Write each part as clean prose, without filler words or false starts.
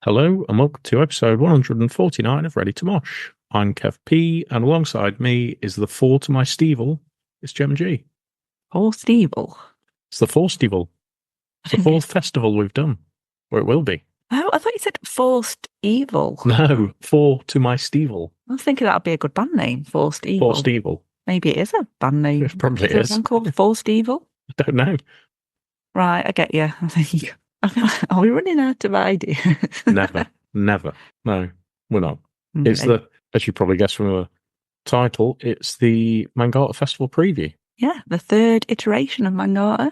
Hello and welcome to episode 149 of Ready to Mosh. I'm Kev P, and alongside me is the four to my Stevel. It's Gem G. Forced evil. It's the four Stevel. It's the fourth festival we've done, or it will be. Oh, I thought you said forced evil. No, four to my Stevel. I was thinking that'd be a good band name, Forced Evil. Forced Evil. Maybe it is a band name. It probably Is is. one called Forced Evil? I don't know. Right, I get you. I think. Are we running out of ideas? Never. No, we're not. Okay. It's as you probably guessed from the title, it's the Mangata Festival preview. Yeah, the third iteration of Mangata.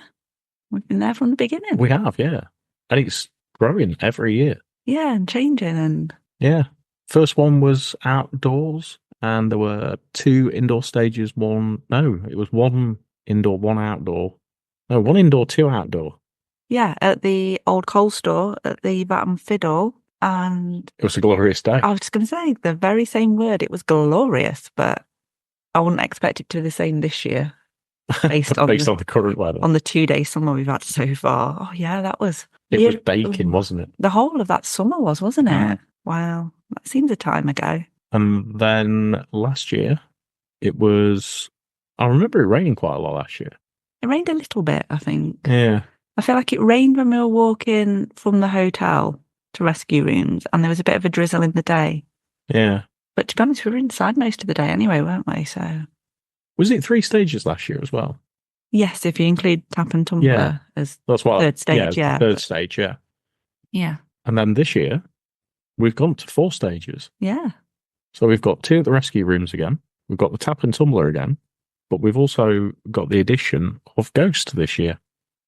We've been there from the beginning. We have, yeah. And it's growing every year. Yeah, and changing and... Yeah. First one was outdoors, and there were two indoor stages. It was one indoor, one outdoor. No, one indoor, two outdoor. Yeah, at the old coal store at the Bat and Fiddle. And it was a glorious day. I was just going to say the very same word. It was glorious, but I wouldn't expect it to be the same this year. Based on the current weather. On the 2-day summer we've had so far. Oh, yeah, that was... It was baking, wasn't it? The whole of that summer wasn't it? Wow, that seems a time ago. And then last year, it was... I remember it raining quite a lot last year. It rained a little bit, I think. Yeah. I feel like it rained when we were walking from the hotel to rescue rooms, and there was a bit of a drizzle in the day. Yeah. But to be honest, we were inside most of the day anyway, weren't we? So... Was it 3 stages last year as well? Yes, if you include Tap and Tumbler as that's what, third stage, yeah. Third stage, yeah. Yeah. And then this year, we've gone to 4 stages. Yeah. So we've got 2 of the rescue rooms again. We've got the Tap and Tumbler again. But we've also got the addition of Ghost this year.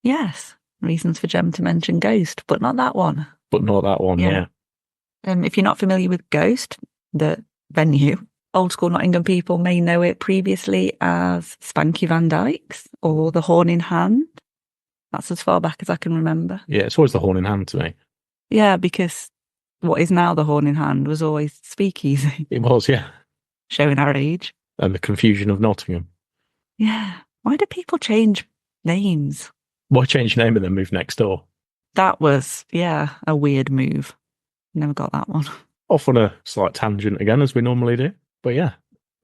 Yes. Reasons for Gem to mention Ghost, but not that one. But not that one, yeah. If you're not familiar with Ghost, the venue, old school Nottingham people may know it previously as Spanky Van Dyke's or the Horn in Hand. That's as far back as I can remember. Yeah, it's always the Horn in Hand to me. Yeah, because what is now the Horn in Hand was always Speakeasy. It was, yeah. Showing our age. And the confusion of Nottingham. Yeah. Why do people change names? Why change name and then move next door? That was, a weird move. Never got that one. Off on a slight tangent again, as we normally do. But yeah,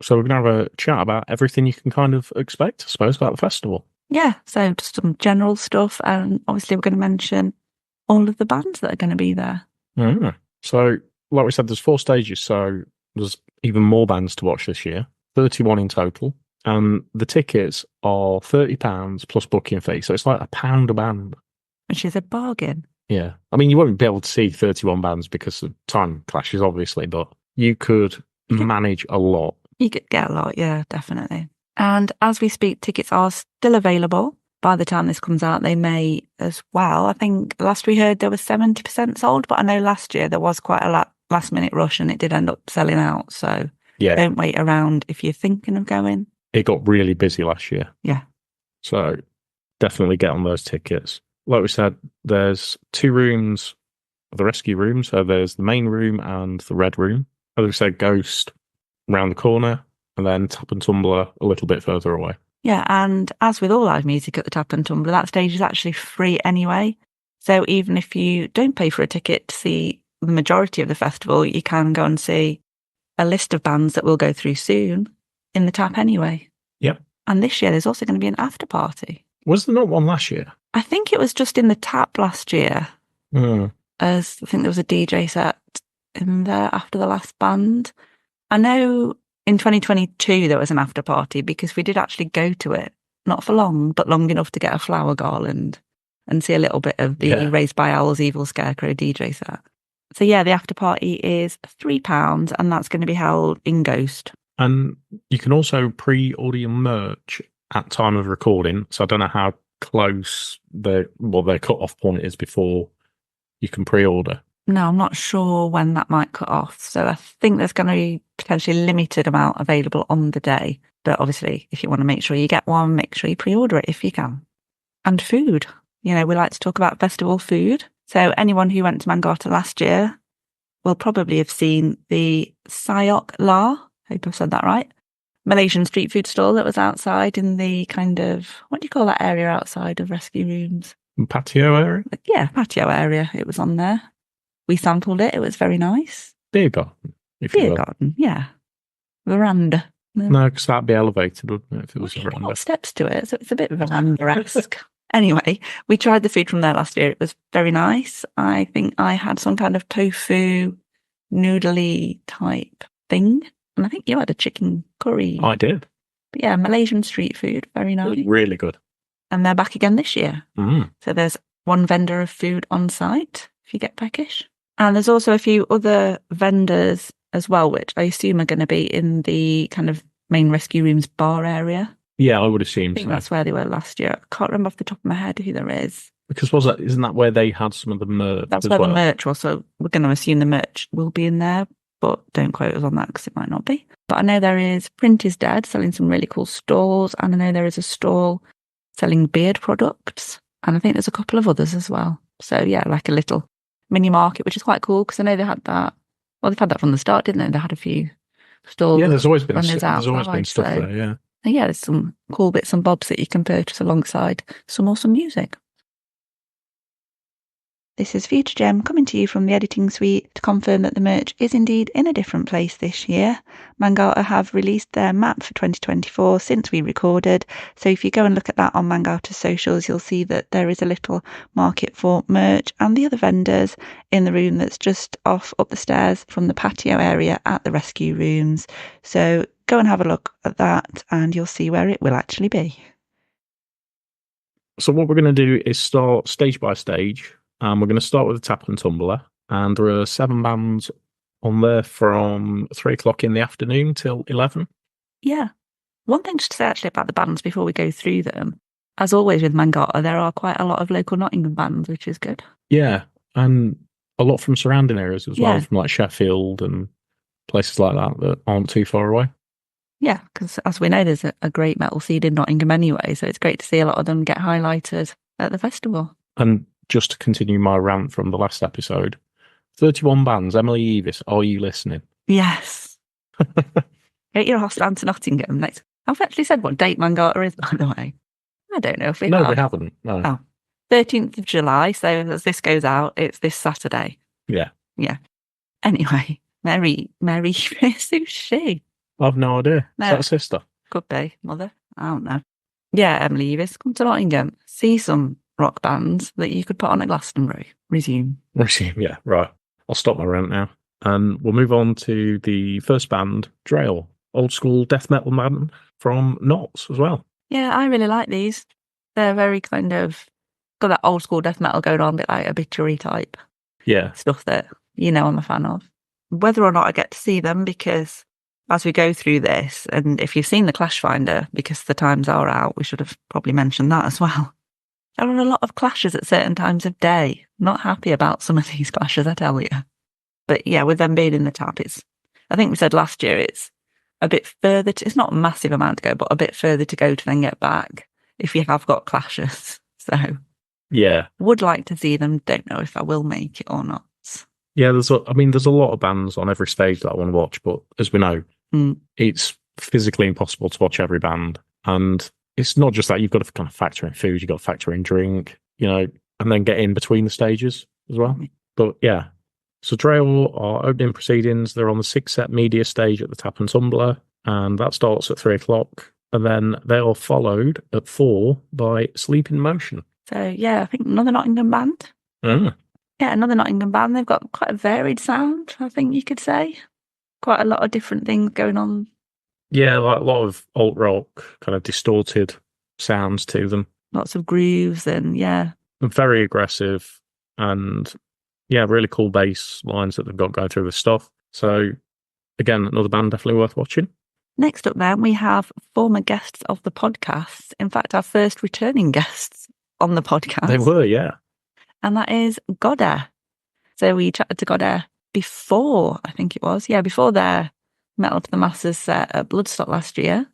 so we're going to have a chat about everything you can kind of expect, I suppose, about the festival. Yeah, so just some general stuff. And obviously we're going to mention all of the bands that are going to be there. So, like we said, there's 4 stages, so there's even more bands to watch this year. 31 in total. And the tickets are £30 plus booking fee. So it's like £1 a band. Which is a bargain. Yeah. I mean, you won't be able to see 31 bands because of time clashes, obviously, but you could manage a lot. You could get a lot, yeah, definitely. And as we speak, tickets are still available. By the time this comes out, they may as well. I think last we heard there was 70% sold, but I know last year there was quite a last minute rush and it did end up selling out. So don't wait around if you're thinking of going. It got really busy last year. Yeah. So definitely get on those tickets. Like we said, there's 2 rooms, the rescue room. So there's the main room and the red room. As we said, Ghost round the corner, and then Tap and Tumbler a little bit further away. Yeah, and as with all live music at the Tap and Tumbler, that stage is actually free anyway. So even if you don't pay for a ticket to see the majority of the festival, you can go and see a list of bands that we'll go through soon in the Tap anyway. Yep. And this year there's also going to be an after party. Was there not one last year? I think it was just in the Tap last year. As I think there was a DJ set in there after the last band. I know in 2022 there was an after party because we did actually go to it, not for long, but long enough to get a flower garland and see a little bit of the Raised by Owls Evil Scarecrow DJ set. So yeah, the after party is £3 and that's going to be held in Ghost. And you can also pre-order your merch at time of recording. So I don't know how close their cut-off point is before you can pre-order. No, I'm not sure when that might cut off. So I think there's going to be potentially limited amount available on the day. But obviously, if you want to make sure you get one, make sure you pre-order it if you can. And food. We like to talk about festival food. So anyone who went to Mangata last year will probably have seen the Sayok La, hope I've said that right, Malaysian street food stall that was outside in the kind of, what do you call that area outside of rescue rooms? Patio area? Yeah, patio area. It was on there. we sampled it. It was very nice. Beer garden, if you Beer will. garden, yeah. Veranda. No, because that'd be elevated, wouldn't it, if it was a Well, veranda? got steps to it, so it's a bit veranda-esque. Anyway, we tried the food from there last year. It was very nice. I think I had some kind of tofu, noodly type thing. And I think you had a chicken curry. I did. But yeah, Malaysian street food, very nice. Really good. And they're back again this year. Mm. So there's one vendor of food on site if you get peckish. And there's also a few other vendors as well, which I assume are going to be in the kind of main rescue rooms bar area. Yeah, I would assume I think so. that's where they were last year. I can't remember off the top of my head who there is. Because isn't that where they had some of the merch? That's as where well? the merch was. So we're going to assume the merch will be in there, but don't quote us on that because it might not be. But I know there is Print is Dead selling some really cool stalls. And I know there is a stall selling beard products. And I think there's a couple of others as well. So yeah, like a little mini market, which is quite cool because I know they had that. Well, they've had that from the start, didn't they? They had a few stalls. Yeah, there's always been outside, stuff there. Yeah. And yeah, there's some cool bits and bobs that you can purchase alongside some awesome music. This is Future Gem coming to you from the editing suite to confirm that the merch is indeed in a different place this year. Mangata have released their map for 2024 since we recorded, so if you go and look at that on Mangata's socials, you'll see that there is a little market for merch and the other vendors in the room that's just off up the stairs from the patio area at the rescue rooms. So go and have a look at that and you'll see where it will actually be. So what we're going to do is start stage by stage. We're going to start with the Tap and Tumbler, and there are 7 bands on there from 3 o'clock in the afternoon till 11. Yeah. One thing to say actually about the bands before we go through them, as always with Mangata, there are quite a lot of local Nottingham bands, which is good. Yeah, and a lot from surrounding areas as well, Yeah. from like Sheffield and places like that aren't too far away. Yeah, because as we know, there's a great metal scene in Nottingham anyway, so it's great to see a lot of them get highlighted at the festival. And just to continue my rant from the last episode, 31 bands. Emily Evis, are you listening? Yes. Get your horse down to Nottingham next. I've actually said what date Mangata is, by the way. I don't know if we have. No, they haven't. No. Oh, 13th of July. So as this goes out, it's this Saturday. Yeah. Yeah. Anyway, Mary Sushi. I've no idea. No. Is that a sister? Could be. Mother. I don't know. Yeah, Emily Evis, come to Nottingham. See some rock bands that you could put on at Glastonbury. Resume. Yeah, right. I'll stop my rant now. And we'll move on to the first band, Drail. Old school death metal band from Notts as well. Yeah, I really like these. They're very kind of got that old school death metal going on, a bit like obituary type stuff that, I'm a fan of. Whether or not I get to see them, because as we go through this, and if you've seen the Clash Finder, because the times are out, we should have probably mentioned that as well. There are a lot of clashes at certain times of day. Not happy about some of these clashes, I tell you. But yeah, with them being in the tap, I think we said last year, it's a bit further it's not a massive amount to go, but a bit further to go to then get back if you have got clashes. So yeah, would like to see them. Don't know if I will make it or not. Yeah, there's a lot of bands on every stage that I want to watch, but as we know, it's physically impossible to watch every band. And it's not just that, you've got to kind of factor in food, you've got to factor in drink, and then get in between the stages as well. But yeah, so Drail are opening proceedings. They're on the 6-set media stage at the Tap and Tumbler, and that starts at 3 o'clock. And then they are followed at 4 by Sleep in Motion. So yeah, I think another Nottingham band. Yeah, another Nottingham band. They've got quite a varied sound, I think you could say. Quite a lot of different things going on. Yeah, like a lot of alt rock, kind of distorted sounds to them. Lots of grooves and very aggressive, and really cool bass lines that they've got going through the stuff. So again, another band definitely worth watching. Next up then, we have former guests of the podcast. In fact, our first returning guests on the podcast. They were, yeah. And that is Godair. So we chatted to Godair before, I think it was, before their Metal to the Masses set at Bloodstock last year.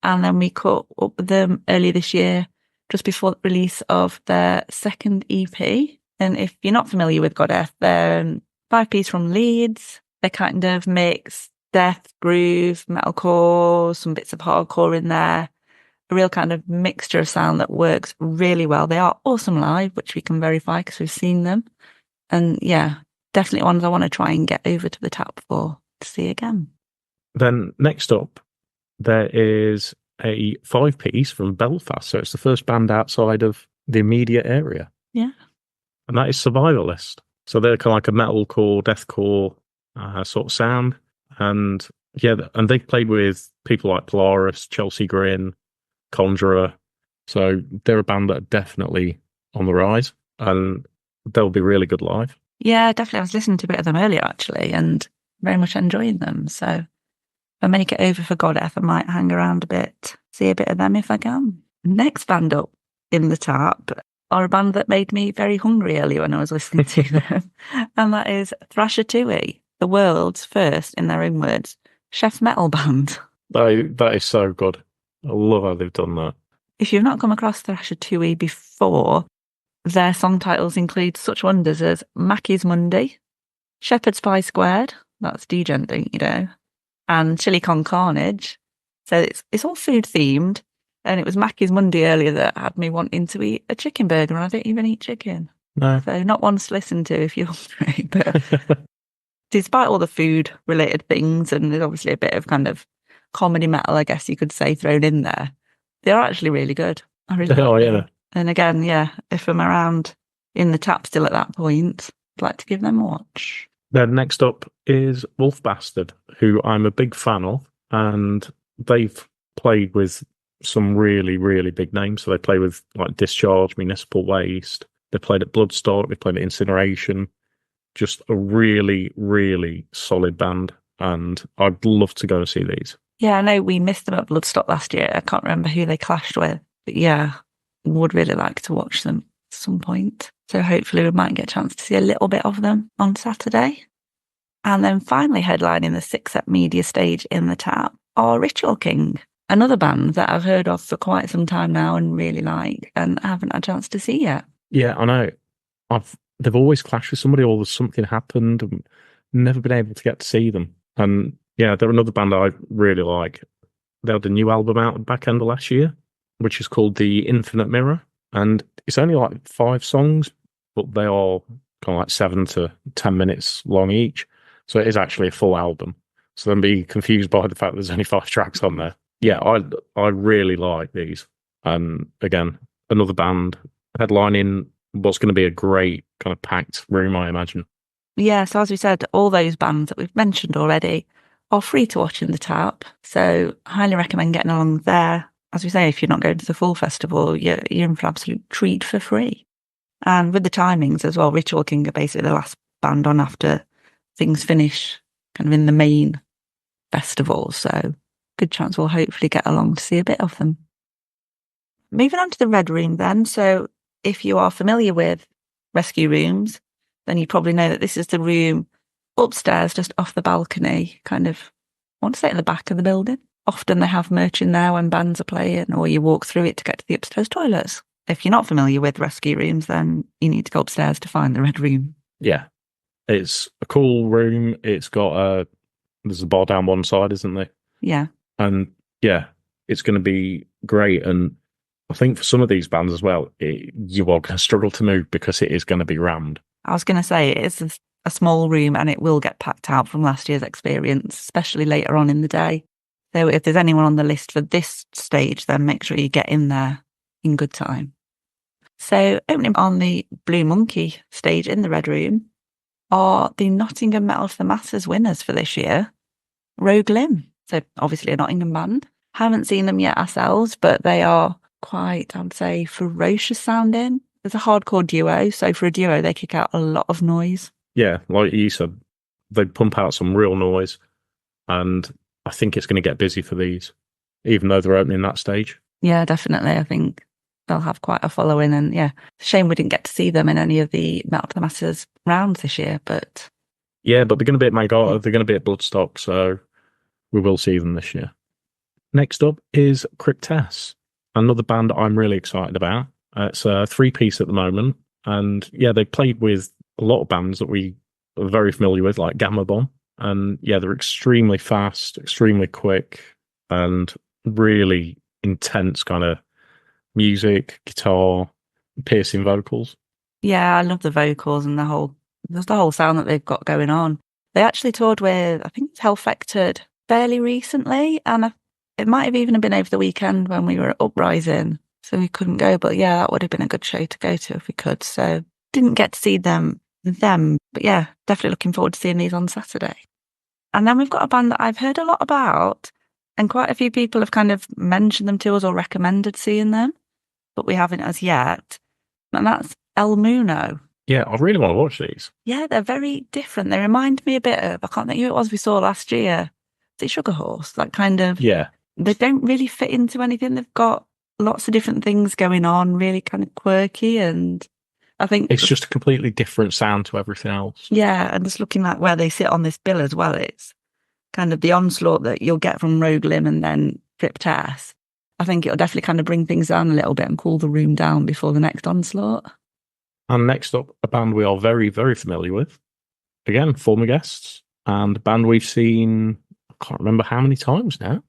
And then we caught up with them earlier this year, just before the release of their second EP. And if you're not familiar with Godair, they're 5-piece from Leeds. They kind of mix death, groove, metalcore, some bits of hardcore in there. A real kind of mixture of sound that works really well. They are awesome live, which we can verify because we've seen them. And yeah, definitely ones I want to try and get over to the tap for to see again. Then next up, there is a 5-piece from Belfast. So it's the first band outside of the immediate area. Yeah. And that is Survivalist. So they're kind of like a metalcore, deathcore sort of sound. And yeah, and they've played with people like Polaris, Chelsea Grin, Conjurer. So they're a band that are definitely on the rise, and they'll be really good live. Yeah, definitely. I was listening to a bit of them earlier actually and very much enjoying them. So if I make it over for Goddess, I might hang around a bit, see a bit of them if I can. Next band up in the tap are a band that made me very hungry earlier when I was listening to them. And that is Thrasher Tui, the world's first, in their own words, chef metal band. That is so good. I love how they've done that. If you've not come across Thrasher Tui before, their song titles include such wonders as Mackie's Monday, Shepherd's Pie Squared, that's degenting, you know, and Chili Con Carnage. So it's all food themed. And it was Mackie's Monday earlier that had me wanting to eat a chicken burger, and I don't even eat chicken. No. So not one to listen to if you're hungry. But despite all the food related things, and there's obviously a bit of kind of comedy metal, I guess you could say, thrown in there, they're actually really good. I really Oh, like yeah. them. And again, yeah, if I'm around in the tap still at that point, I'd like to give them a watch. Then next up is Wolf Bastard, who I'm a big fan of, and they've played with some really, really big names. So they play with like Discharge, Municipal Waste. They played at Bloodstock. They played at Incineration. Just a really, really solid band, and I'd love to go and see these. Yeah, I know we missed them at Bloodstock last year. I can't remember who they clashed with, but yeah, would really like to watch them at some point. So hopefully we might get a chance to see a little bit of them on Saturday. And then finally headlining the 6 Set Media stage in the tap are Ritual King, another band that I've heard of for quite some time now and really like, and I haven't had a chance to see yet. Yeah, I know. They've always clashed with somebody, or there's something happened, and never been able to get to see them. And yeah, they're another band I really like. They had a new album out at the back end of last year, which is called The Infinite Mirror, and it's only like 5 songs, but they are kind of like 7 to 10 minutes long each. So it is actually a full album. So don't be confused by the fact there's only 5 tracks on there. Yeah, I really like these. And again, another band headlining what's going to be a great kind of packed room, I imagine. Yeah, so as we said, all those bands that we've mentioned already are free to watch in the tap. So highly recommend getting along there. As we say, if you're not going to the full festival, you're in for an absolute treat for free. And with the timings as well, Ritual King are basically the last band on after things finish kind of in the main festival. So good chance we'll hopefully get along to see a bit of them. Moving on to the Red Room then. So if you are familiar with rescue rooms, then you probably know that this is the room upstairs, just off the balcony, kind of, I want to say at the back of the building. Often they have merch in there when bands are playing, or you walk through it to get to the upstairs toilets. If you're not familiar with rescue rooms, then you need to go upstairs to find the Red Room. Yeah, it's a cool room. It's got there's a bar down one side, isn't there? Yeah. And yeah, it's going to be great. And I think for some of these bands as well, you are going to struggle to move because it is going to be rammed. I was going to say, it is a small room and it will get packed out from last year's experience, especially later on in the day. So if there's anyone on the list for this stage, then make sure you get in there in good time. So opening on the Blue Monkey stage in the Red Room are the Nottingham Metal for the Masses winners for this year, Rogue Limb. So obviously a Nottingham band. Haven't seen them yet ourselves, but they are quite, I would say, ferocious sounding. There's a hardcore duo, so for a duo, they kick out a lot of noise. Yeah, like you said, they pump out some real noise, and I think it's going to get busy for these, even though they're opening that stage. Yeah, definitely. I think they'll have quite a following, and yeah, shame we didn't get to see them in any of the Metal to the Masses rounds this year, but... Yeah, but they're going to be at Mangata, they're going to be at Bloodstock, so we will see them this year. Next up is Cryptess, another band I'm really excited about. It's a 3-piece at the moment, and yeah, they played with a lot of bands that we are very familiar with, like Gamma Bomb, and yeah, they're extremely fast, extremely quick, and really intense kind of music, guitar, piercing vocals. Yeah, I love the vocals and the whole there's the whole sound that they've got going on. They actually toured with, I think it's Hellfected fairly recently, and it might have even been over the weekend when we were at Uprising, so we couldn't go. But yeah, that would have been a good show to go to if we could. So didn't get to see them, but yeah, definitely looking forward to seeing these on Saturday. And then we've got a band that I've heard a lot about, and quite a few people have kind of mentioned them to us or recommended seeing them, but we haven't as yet. And that's El Muno. Yeah, I really want to watch these. Yeah, they're very different. They remind me a bit of, I can't think who it was we saw last year. Is it Sugar Horse? That kind of, Yeah. They don't really fit into anything. They've got lots of different things going on, really kind of quirky. And I think it's just a completely different sound to everything else. Yeah, and just looking at where they sit on this bill as well, it's kind of the onslaught that you'll get from Rogue Limb and then Trip Tess. I think it'll definitely kind of bring things down a little bit and cool the room down before the next onslaught. And next up, a band we are very, very familiar with. Again, former guests, and a band we've seen, I can't remember how many times now.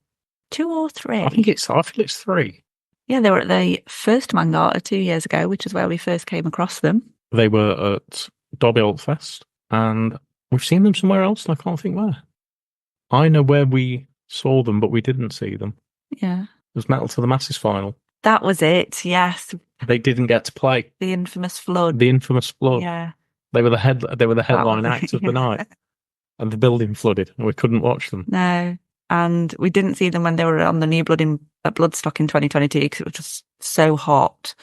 2 or 3. I feel it's 3. Yeah, they were at the first Mangata 2 years ago, which is where we first came across them. They were at Derby Alt Fest, and we've seen them somewhere else, and I can't think where. I know where we saw them, but we didn't see them. Yeah. It was Metal to the Masses final. That was it, yes. They didn't get to play. The infamous flood. Yeah. They were the headline act of the night. And the building flooded, and we couldn't watch them. No. And we didn't see them when they were on the New Blood at Bloodstock in 2022 because it was just so hot.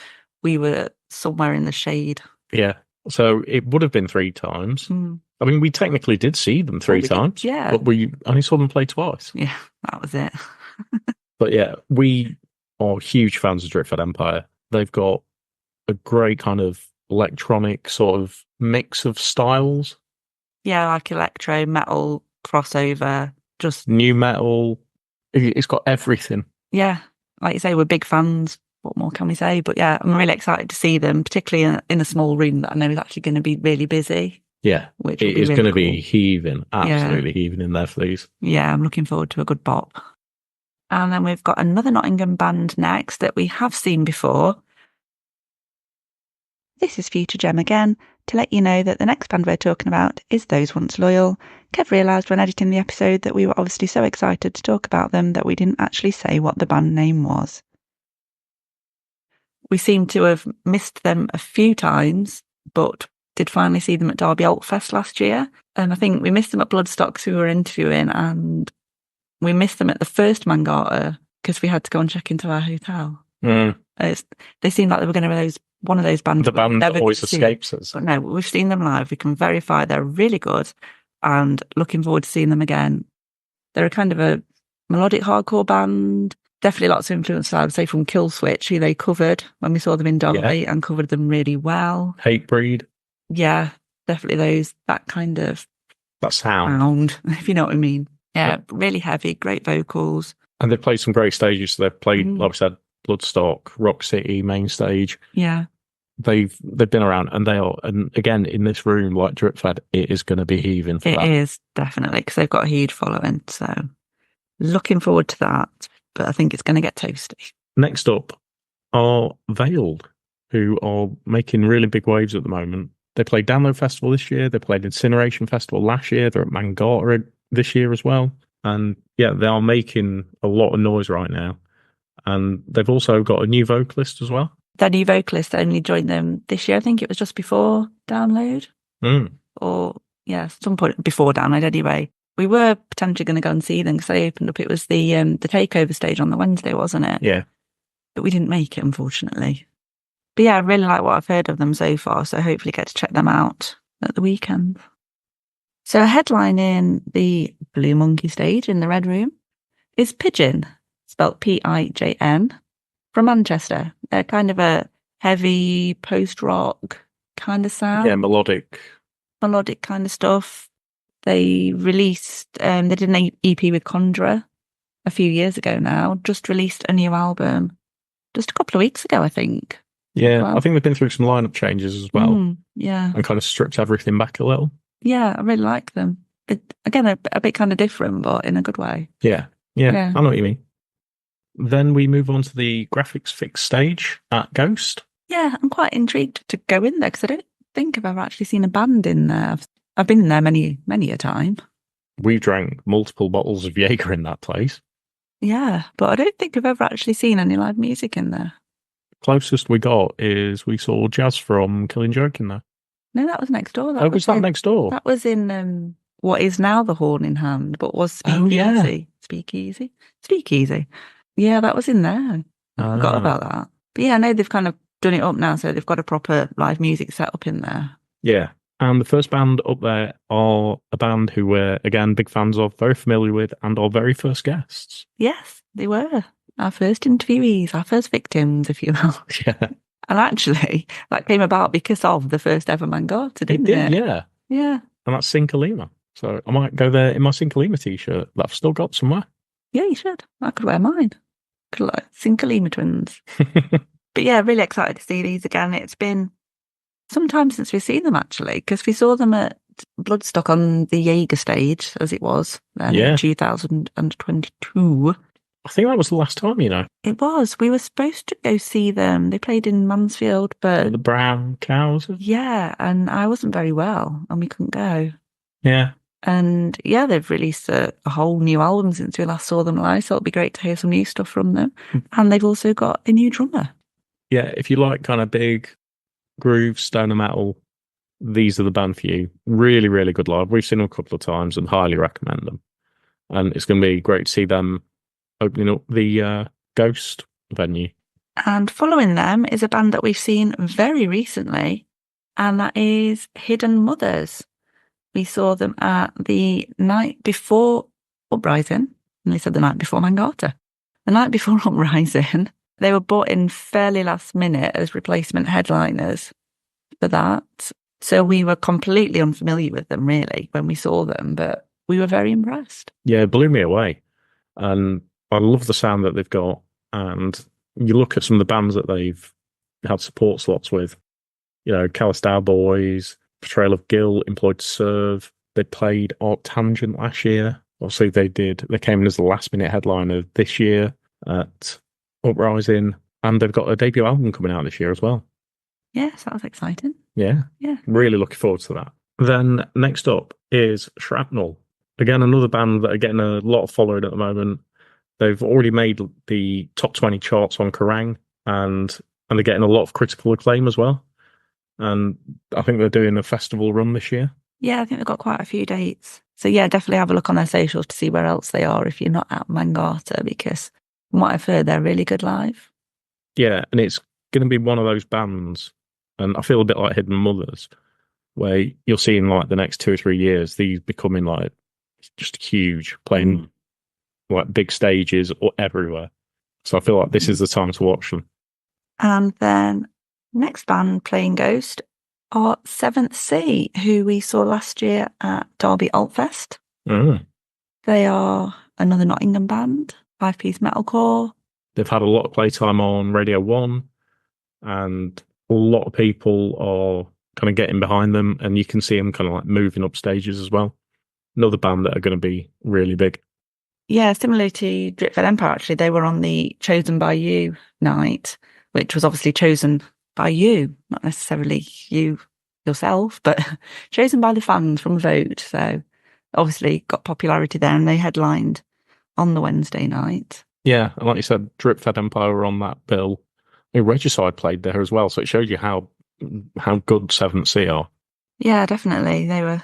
We were somewhere in the shade. Yeah. So it would have been 3 times. I mean, we technically did see them 3 times. Yeah. But we only saw them play twice. Yeah, that was it. But yeah, we are huge fans of Dripfed Empire. They've got a great kind of electronic sort of mix of styles. Yeah, like electro, metal, crossover, just new metal. It's got everything. Yeah, like you say, we're big fans. What more can we say? But yeah, I'm really excited to see them, particularly in a small room that I know is actually going to be really busy. Yeah, which it is really going to be heaving, absolutely heaving in there for these. Yeah, I'm looking forward to a good bop. And then we've got another Nottingham band next that we have seen before. This is Future Gem again, to let you know that the next band we're talking about is Those Once Loyal. Kev realised when editing the episode that we were obviously so excited to talk about them that we didn't actually say what the band name was. We seem to have missed them a few times, but did finally see them at Derby Alt Fest last year. And I think we missed them at Bloodstock because we were interviewing, and we missed them at the first Mangata because we had to go and check into our hotel. They seemed like they were going to be one of those bands. The band that always escapes us. But no, we've seen them live. We can verify they're really good, and looking forward to seeing them again. They're a kind of a melodic hardcore band. Definitely lots of influence, I would say, from Killswitch, who they covered when we saw them in Derby and covered them really well. Hatebreed. Yeah, definitely that kind of that sound, if you know what I mean. Yeah, really heavy, great vocals. And they've played some great stages. So they've played, like I said, Bloodstock, Rock City, main stage. Yeah. They've been around, and they are, and again, in this room, like Dripfed, it is going to be heaving for that. It is, definitely, because they've got a huge following. So looking forward to that, but I think it's going to get toasty. Next up are Veiled, who are making really big waves at the moment. They played Download Festival this year. They played Incineration Festival last year. They're at Mangata this year as well. And yeah, they are making a lot of noise right now. And they've also got a new vocalist as well. Their new vocalist only joined them this year. I think it was just before Download. Or, yeah, some point before Download anyway. We were potentially going to go and see them because they opened up. It was the takeover stage on the Wednesday, wasn't it? Yeah. But we didn't make it, unfortunately. But yeah, I really like what I've heard of them so far, so hopefully get to check them out at the weekend. So a headline in the Blue Monkey stage in the Red Room is Pigeon, spelt Pijn, from Manchester. They're kind of a heavy post-rock kind of sound. Yeah, melodic kind of stuff. They released, they did an EP with Conjurer a few years ago now, just released a new album just a couple of weeks ago, I think. Yeah, well, I think they've been through some lineup changes as well. Yeah. And kind of stripped everything back a little. Yeah, I really like them. Again, a bit kind of different, but in a good way. Yeah, I know what you mean. Then we move on to the Graphics Fix stage at Ghost. Yeah, I'm quite intrigued to go in there because I don't think I've ever actually seen a band in there. I've been in there many a time. We've drank multiple bottles of Jaeger in that place. Yeah, but I don't think I've ever actually seen any live music in there. Closest we got is we saw Jazz from Killing Joke in there. No, that was next door. Oh, was that next door? That was in what is now the Horn in Hand, but was Speakeasy. Oh, yeah. Speakeasy. Yeah, that was in there. I forgot about that. But yeah, I know they've kind of done it up now, so they've got a proper live music set up in there. Yeah. And the first band up there are a band who we're, again, big fans of, very familiar with, and our very first guests. Yes, they were. Our first interviewees, our first victims, if you will. Yeah. And actually, that came about because of the first ever Mangata, didn't it? Yeah. Yeah. And that's Sinkalima. So I might go there in my Sinkalima t-shirt that I've still got somewhere. Yeah, you should. I could wear mine. Could look like Sinkalima twins. But yeah, really excited to see these again. It's been some time since we've seen them, actually, because we saw them at Bloodstock on the Jaeger stage, as it was then in 2022. I think that was the last time, you know. It was. We were supposed to go see them. They played in Mansfield, but... The Brown Cows? Yeah, and I wasn't very well, and we couldn't go. Yeah. And yeah, they've released a whole new album since we last saw them live, so it'll be great to hear some new stuff from them. And they've also got a new drummer. Yeah, if you like kind of big groove, stoner metal, these are the band for you. Really, really good live. We've seen them a couple of times and highly recommend them. And it's going to be great to see them opening up the Ghost venue. And following them is a band that we've seen very recently, and that is Hidden Mothers. We saw them at the night before Uprising, and they said the night before Mangata. The night before Uprising, they were brought in fairly last minute as replacement headliners for that. So we were completely unfamiliar with them, really, when we saw them, but we were very impressed. Yeah, it blew me away. And I love the sound that they've got. And you look at some of the bands that they've had support slots with, you know, Calistar Boys, Portrayal of Guilt, Employed to Serve. They played Arctangent last year. Obviously, they came in as the last minute headliner this year at Uprising. And they've got a debut album coming out this year as well. Yeah, sounds exciting. Yeah. Really looking forward to that. Then next up is Shrapnel. Again, another band that are getting a lot of following at the moment. They've already made the top 20 charts on Kerrang, and they're getting a lot of critical acclaim as well. And I think they're doing a festival run this year. Yeah, I think they've got quite a few dates. So yeah, definitely have a look on their socials to see where else they are if you're not at Mangata, because from what I've heard, they're really good live. Yeah, and it's going to be one of those bands, and I feel a bit like Hidden Mothers, where you'll see in like the next 2 or 3 years, these becoming like just huge, playing like big stages or everywhere. So I feel like this is the time to watch them. And then next band playing Ghost are Seventh Sea, who we saw last year at Derby Altfest. They are another Nottingham band, 5-piece metalcore. They've had a lot of playtime on Radio 1, and a lot of people are kind of getting behind them, and you can see them kind of like moving up stages as well. Another band that are going to be really big. Yeah, similar to Dritfed Empire, actually. They were on the Chosen by You night, which was obviously chosen by you, not necessarily you yourself, but chosen by the fans from a vote. So obviously got popularity there, and they headlined on the Wednesday night. Yeah, and like you said, Dripfed Empire were on that bill. Regicide played there as well, so it shows you how good Seventh Sea are. Yeah, definitely. They were,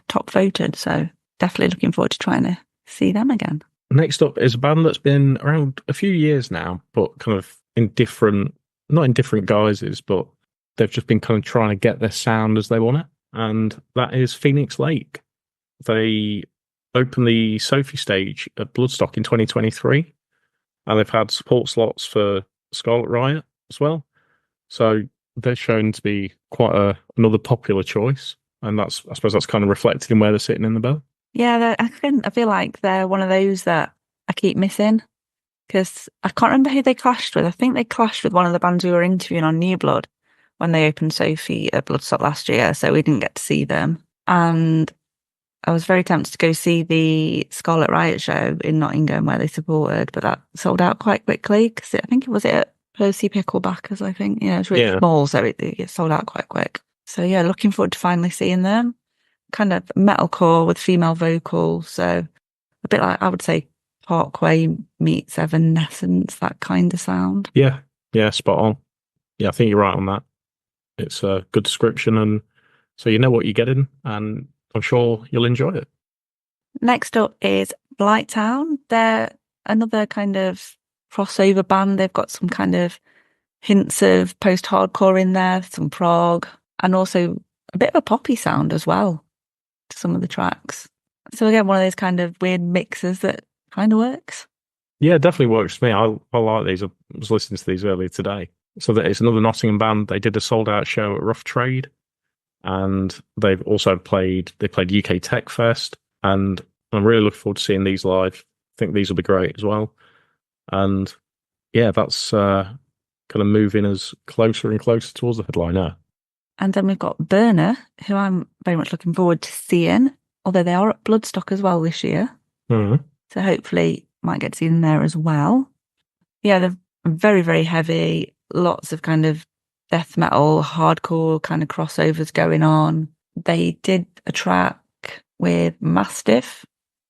top voted, so definitely looking forward to trying to see them again. Next up is a band that's been around a few years now, but kind of not in different guises, but they've just been kind of trying to get their sound as they want it, and that is Phoenix Lake. They opened the Sophie stage at Bloodstock in 2023, and they've had support slots for Scarlet Riot as well. So they're shown to be quite another popular choice, and I suppose that's kind of reflected in where they're sitting in the bill. Yeah, I feel like they're one of those that I keep missing, because I can't remember who they clashed with. I think they clashed with one of the bands we were interviewing on New Blood when they opened Sophie at Bloodstock last year, so we didn't get to see them. And I was very tempted to go see the Scarlet Riot show in Nottingham where they supported, but that sold out quite quickly, because I think it was at Percy Picklebackers, I think. It was really small, so it sold out quite quick. So yeah, looking forward to finally seeing them. Kind of metalcore with female vocals. So a bit like, I would say, Parkway meets Evanescence, that kind of sound. Yeah, yeah, spot on. Yeah, I think you're right on that. It's a good description, and so you know what you're getting, and I'm sure you'll enjoy it. Next up is Blighttown. They're another kind of crossover band. They've got some kind of hints of post-hardcore in there, some prog, and also a bit of a poppy sound as well to some of the tracks. So again, one of those kind of weird mixes that kind of works. Yeah, it definitely works for me. I like these. I was listening to these earlier today. So that it's another Nottingham band. They did a sold out show at Rough Trade, and they've also played UK Tech Fest, and I'm really looking forward to seeing these live. I think these will be great as well. And yeah, that's kind of moving us closer and closer towards the headliner. And then we've got Burner, who I'm very much looking forward to seeing, although they are at Bloodstock as well this year. Mm-hmm. So hopefully might get to see them there as well. Yeah, they're very, very heavy, lots of kind of death metal, hardcore kind of crossovers going on. They did a track with Mastiff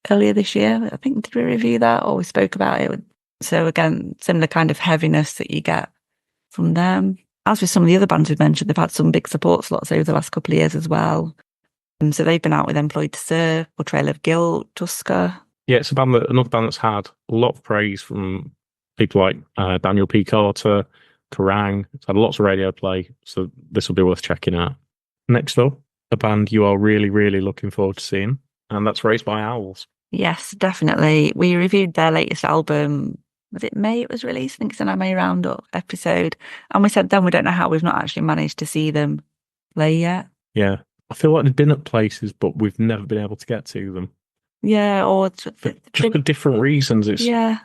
earlier this year. I think, did we review that or we spoke about it? So again, similar kind of heaviness that you get from them. As with some of the other bands we've mentioned, they've had some big support slots over the last couple of years as well. And so they've been out with Employed to Serve, Portrayal of Guilt, Tusker. Yeah, it's another band that's had a lot of praise from people like Daniel P. Carter, Kerrang. It's had lots of radio play, so this will be worth checking out. Next up, a band you are really, really looking forward to seeing, and that's Raised by Owls. Yes, definitely. We reviewed their latest album. Was it May it was released? I think it's an May Roundup episode. And we said then we don't know how we've not actually managed to see them play yet. Yeah, I feel like they've been at places, but we've never been able to get to them. Yeah, or just for different reasons. It's yeah.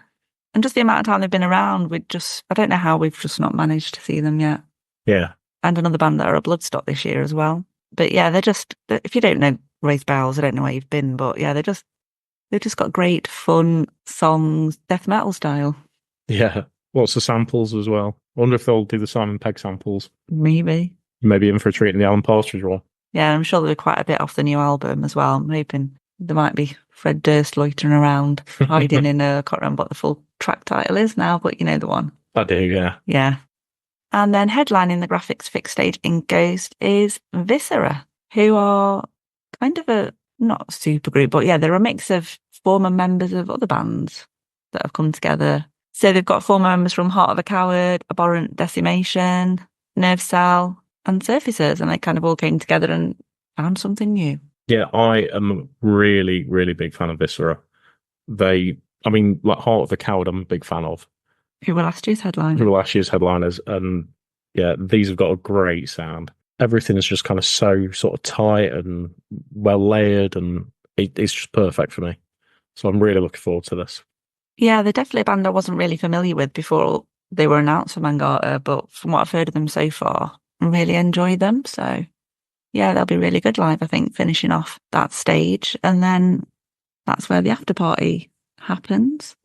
And just the amount of time they've been around, I don't know how we've just not managed to see them yet. Yeah. And another band that are at Bloodstock this year as well. But yeah, if you don't know Raised by Owls, I don't know where you've been, but yeah, they've just got great fun songs, death metal style. Yeah. Lots of samples as well. I wonder if they'll do the Simon Pegg samples. Maybe In for a treat in the Alan Partridge one. Yeah, I'm sure there'll be quite a bit off the new album as well. I'm hoping there might be Fred Durst loitering around, hiding in I can't remember what the full track title is now, but you know the one. I do, yeah. Yeah. And then headlining the Graphics Fix stage in Ghost is Viscera, who are kind of a, not super group, but yeah, they're a mix of former members of other bands that have come together. So they've got former members from Heart of a Coward, Abhorrent Decimation, Nerve Cell, and Surfacers, and they kind of all came together and found something new. Yeah, I am a really, really big fan of Viscera. Like Heart of a Coward, I'm a big fan of. Who were last year's headliners. And yeah, these have got a great sound. Everything is just kind of so sort of tight and well layered, and it's just perfect for me. So I'm really looking forward to this. Yeah, they're definitely a band I wasn't really familiar with before they were announced for Mangata, but from what I've heard of them so far, I really enjoyed them. So yeah, they'll be really good live, I think, finishing off that stage. And then that's where the after party happens.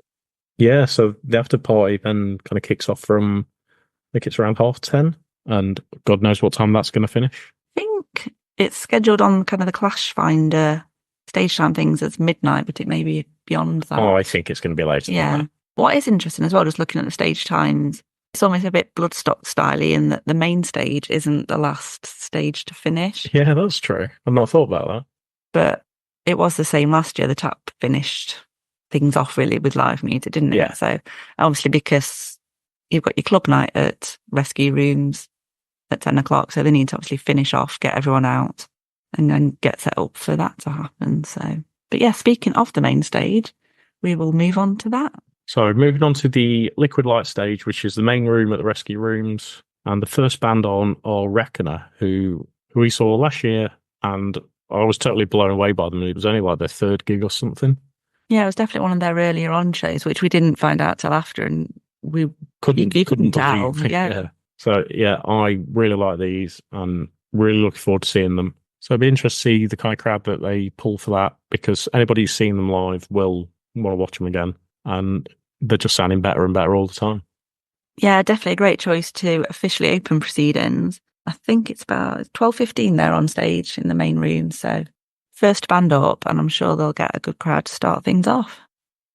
Yeah, so the after party then kind of kicks off from, I think it's around 10:30, and God knows what time that's going to finish. I think it's scheduled on kind of the Clash Finder stage time things as midnight, but it may be beyond that. Oh, I think it's going to be later than that. What is interesting as well, just looking at the stage times, it's almost a bit Bloodstock styly in that the main stage isn't the last stage to finish. Yeah, that's true. I've not thought about that. But it was the same last year. The Tap finished things off really with live music, didn't it? Yeah. So obviously because you've got your club night at Rescue Rooms at 10 o'clock, so they need to obviously finish off, get everyone out, and then get set up for that to happen. So, but yeah, speaking of the main stage, we will move on to that. So moving on to the Liquid Light stage, which is the main room at the Rescue Rooms, and the first band on are Reckoner, who we saw last year, and I was totally blown away by them. It was only like their third gig or something. Yeah, it was definitely one of their earlier on shows, which we didn't find out till after, and we couldn't tell. Yeah. So yeah, I really like these, and really looking forward to seeing them. So it'd be interesting to see the kind of crowd that they pull for that, because anybody who's seen them live will want to watch them again, and they're just sounding better and better all the time. Yeah, definitely a great choice to officially open proceedings. I think it's about 12:15 there on stage in the main room. So first band up, and I'm sure they'll get a good crowd to start things off.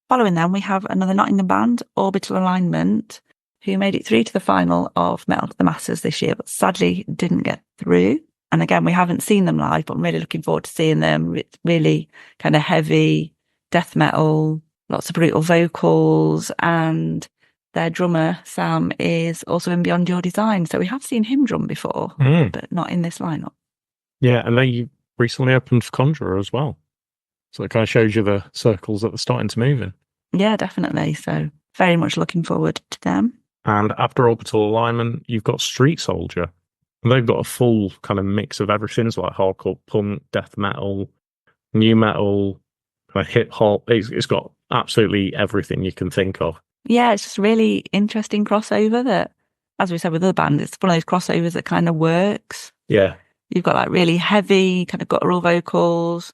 Following them, we have another Nottingham band, Orbital Alignment, who made it through to the final of Metal to the Masses this year, but sadly didn't get through. And again, we haven't seen them live, but I'm really looking forward to seeing them. It's really kind of heavy death metal, lots of brutal vocals, and their drummer, Sam, is also in Beyond Your Design. So we have seen him drum before, but not in this lineup. Yeah, and they recently opened for Conjurer as well. So it kind of shows you the circles that they're starting to move in. Yeah, definitely. So very much looking forward to them. And after Orbital Alignment, you've got Street Soldier. And they've got a full kind of mix of everything. It's like hardcore punk, death metal, new metal, kind of hip hop. It's got absolutely everything you can think of. Yeah, it's just really interesting crossover that, as we said with other bands, it's one of those crossovers that kind of works. Yeah. You've got like really heavy kind of guttural vocals,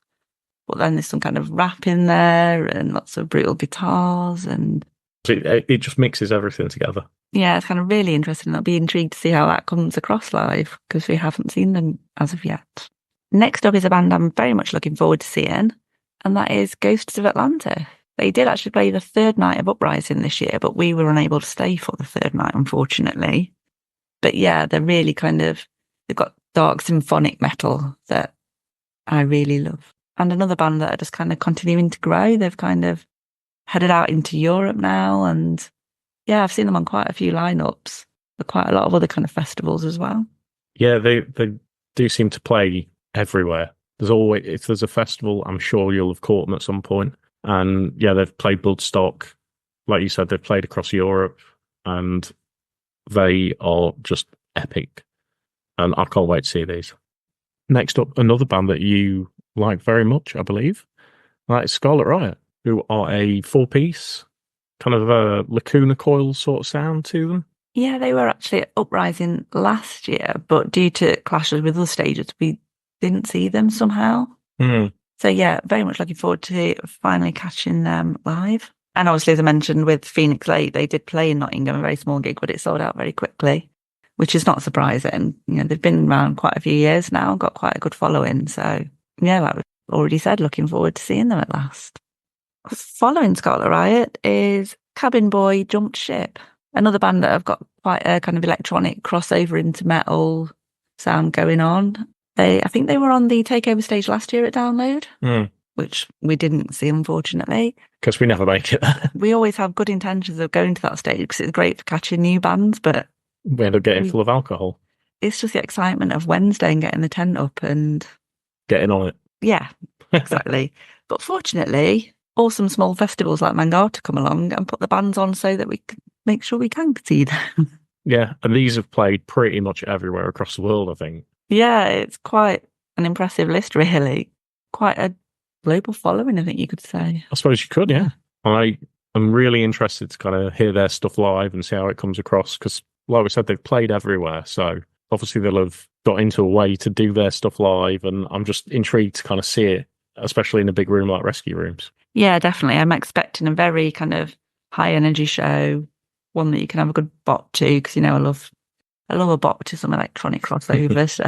but then there's some kind of rap in there and lots of brutal guitars, and it just mixes everything together. Yeah, it's kind of really interesting. I'll be intrigued to see how that comes across live because we haven't seen them as of yet. Next up is a band I'm very much looking forward to seeing, and that is Ghosts of Atlanta. They did actually play the third night of Uprising this year, but we were unable to stay for the third night, unfortunately. But yeah, they're really they've got dark symphonic metal that I really love. And another band that are just kind of continuing to grow. They've kind of headed out into Europe now, and yeah, I've seen them on quite a few lineups, but quite a lot of other kind of festivals as well. Yeah, they do seem to play everywhere. There's always, if there's a festival, I'm sure you'll have caught them at some point. And yeah, they've played Bloodstock. Like you said, they've played across Europe, and they are just epic. And I can't wait to see these. Next up, another band that you like very much, I believe. That is Scarlet Riot, who are a four-piece, kind of a Lacuna Coil sort of sound to them. Yeah, they were actually at Uprising last year, but due to clashes with other stages, we didn't see them somehow. So yeah, very much looking forward to finally catching them live. And obviously, as I mentioned with Phoenix Late, they did play in Nottingham, a very small gig, but it sold out very quickly, which is not surprising. You know, they've been around quite a few years now, got quite a good following. So yeah, like we already said, looking forward to seeing them at last. Following Scarlet Riot is Cabin Boy Jumped Ship, another band that have got quite a kind of electronic crossover into metal sound going on. I think they were on the takeover stage last year at Download, which we didn't see, unfortunately. Because we never make it. We always have good intentions of going to that stage because it's great for catching new bands, but we end up getting full of alcohol. It's just the excitement of Wednesday and getting the tent up and getting on it. Yeah, exactly. But fortunately, awesome small festivals like Mangata come along and put the bands on so that we can make sure we can see them. Yeah, and these have played pretty much everywhere across the world, I think. Yeah, it's quite an impressive list, really. Quite a global following, I think you could say. I suppose you could, yeah. I am really interested to kind of hear their stuff live and see how it comes across because, like we said, they've played everywhere. So obviously they'll have got into a way to do their stuff live, and I'm just intrigued to kind of see it, especially in a big room like Rescue Rooms. Yeah, definitely. I'm expecting a very kind of high energy show, one that you can have a good bop to because, you know, I love a bop to some electronic crossover. So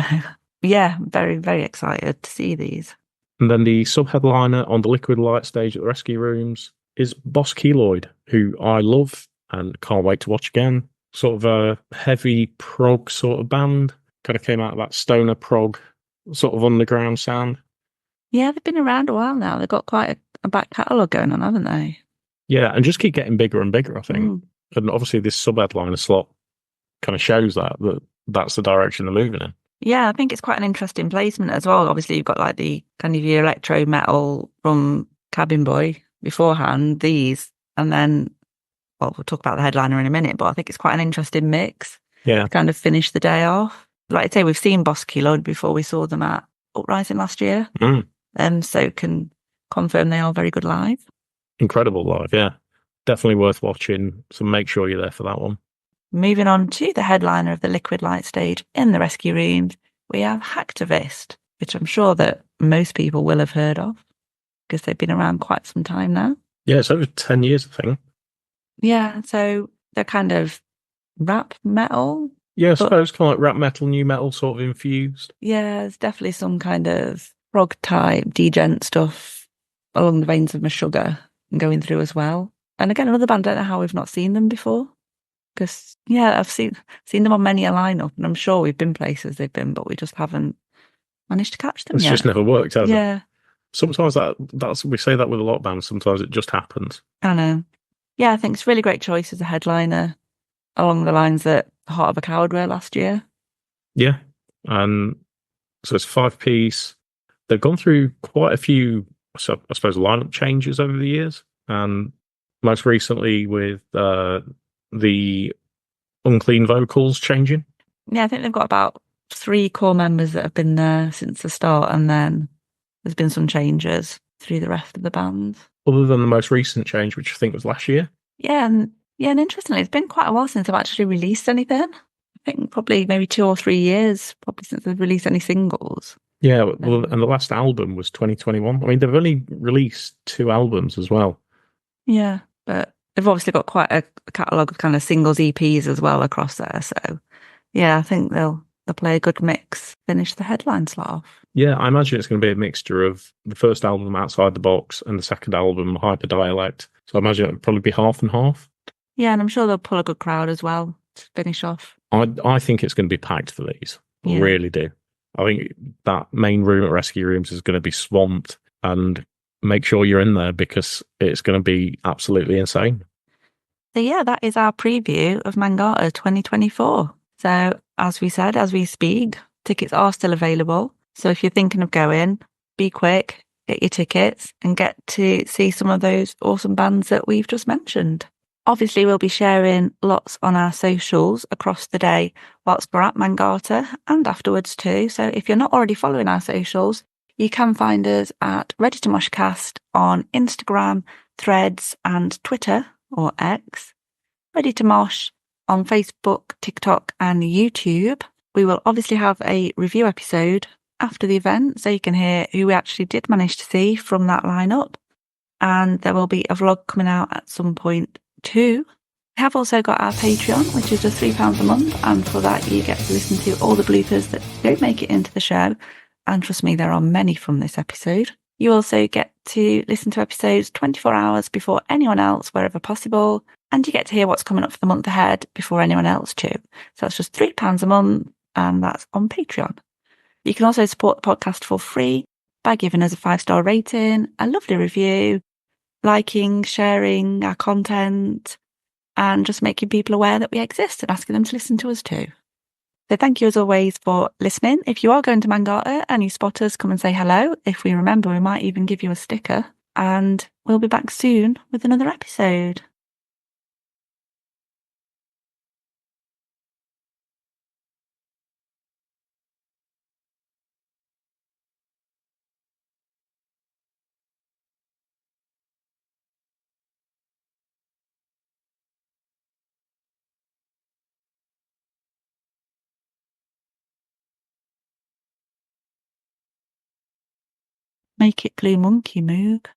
yeah, very, very excited to see these. And then the sub-headliner on the Liquid Light stage at the Rescue Rooms is Boss Keloid, who I love and can't wait to watch again. Sort of a heavy prog sort of band. Kind of came out of that stoner prog sort of underground sound. Yeah, they've been around a while now. They've got quite a back catalogue going on, haven't they? Yeah, and just keep getting bigger and bigger, I think. And obviously this sub-headliner slot kind of shows that's the direction they're moving in. Yeah, I think it's quite an interesting placement as well. Obviously, you've got like the kind of your electro metal from Cabin Boy beforehand, these, and then, well, we'll talk about the headliner in a minute, but I think it's quite an interesting mix. Yeah. To kind of finish the day off. Like I say, we've seen Boss Keloid before we saw them at Uprising last year. So can confirm they are very good live. Incredible live, yeah. Definitely worth watching, so make sure you're there for that one. Moving on to the headliner of the Liquid Light stage in the Rescue Rooms, we have Hacktivist, which I'm sure that most people will have heard of because they've been around quite some time now. Yeah, it's over 10 years, I think. Yeah, so they're kind of rap metal, Yeah, I But suppose kind of like rap metal, new metal sort of infused. yeah, there's definitely some kind of prog type, degent stuff along the veins of Meshuggah going through as well. And again, another band, I don't know how we've not seen them before. Because yeah, I've seen them on many a lineup, and I'm sure we've been places they've been, but we just haven't managed to catch them It's yet. just never worked, has it? Yeah, Sometimes that's we say that with a lot of bands. Sometimes it just happens. I know. Yeah, I think it's a really great choice as a headliner along the lines that Heart of a Coward were last year. Yeah, and so it's 5 piece. They've gone through quite a few, so I suppose, lineup changes over the years, and most recently with the unclean vocals changing. Yeah, I think they've got about three core members that have been there since the start, and then there's been some changes through the rest of the band. Other than the most recent change, which I think was last year. Yeah, and interestingly, it's been quite a while since I've actually released anything. I think probably maybe 2 or 3 years, probably since they've released any singles. Yeah, well, So, and the last album was 2021. I mean, they've only released 2 albums as well. yeah, but they've obviously got quite a catalogue of kind of singles EPs as well across there. So yeah, I think they'll play a good mix, finish the headline slot off. Yeah, I imagine it's going to be a mixture of the first album Outside the Box and the second album Hyper Dialect. So I imagine it'll probably be half and half. Yeah, and I'm sure they'll pull a good crowd as well to finish off. I think it's going to be packed for these. I Yeah. really do. I think that main room at Rescue Rooms is going to be swamped, and make sure you're in there because it's going to be absolutely insane. So yeah, that is our preview of Mangata 2024. So as we said, as we speak, tickets are still available. So if you're thinking of going, be quick, get your tickets and get to see some of those awesome bands that we've just mentioned. Obviously, we'll be sharing lots on our socials across the day whilst we're at Mangata and afterwards too. So if you're not already following our socials, you can find us at Ready to Moshcast on Instagram, Threads, and Twitter or X. Ready to Mosh on Facebook, TikTok, and YouTube. We will obviously have a review episode after the event so you can hear who we actually did manage to see from that lineup. And there will be a vlog coming out at some point too. We have also got our Patreon, which is just £3 a month, and for that you get to listen to all the bloopers that don't make it into the show. And trust me, there are many from this episode. You also get to listen to episodes 24 hours before anyone else, wherever possible, and you get to hear what's coming up for the month ahead before anyone else too. So that's just £3 a month, and that's on Patreon. You can also support the podcast for free by giving us a 5-star rating, a lovely review, liking, sharing our content, and just making people aware that we exist and asking them to listen to us too. So thank you as always for listening. If you are going to Mangata and you spot us, come and say hello. If we remember, we might even give you a sticker. And we'll be back soon with another episode. Make it Blue Monkey move.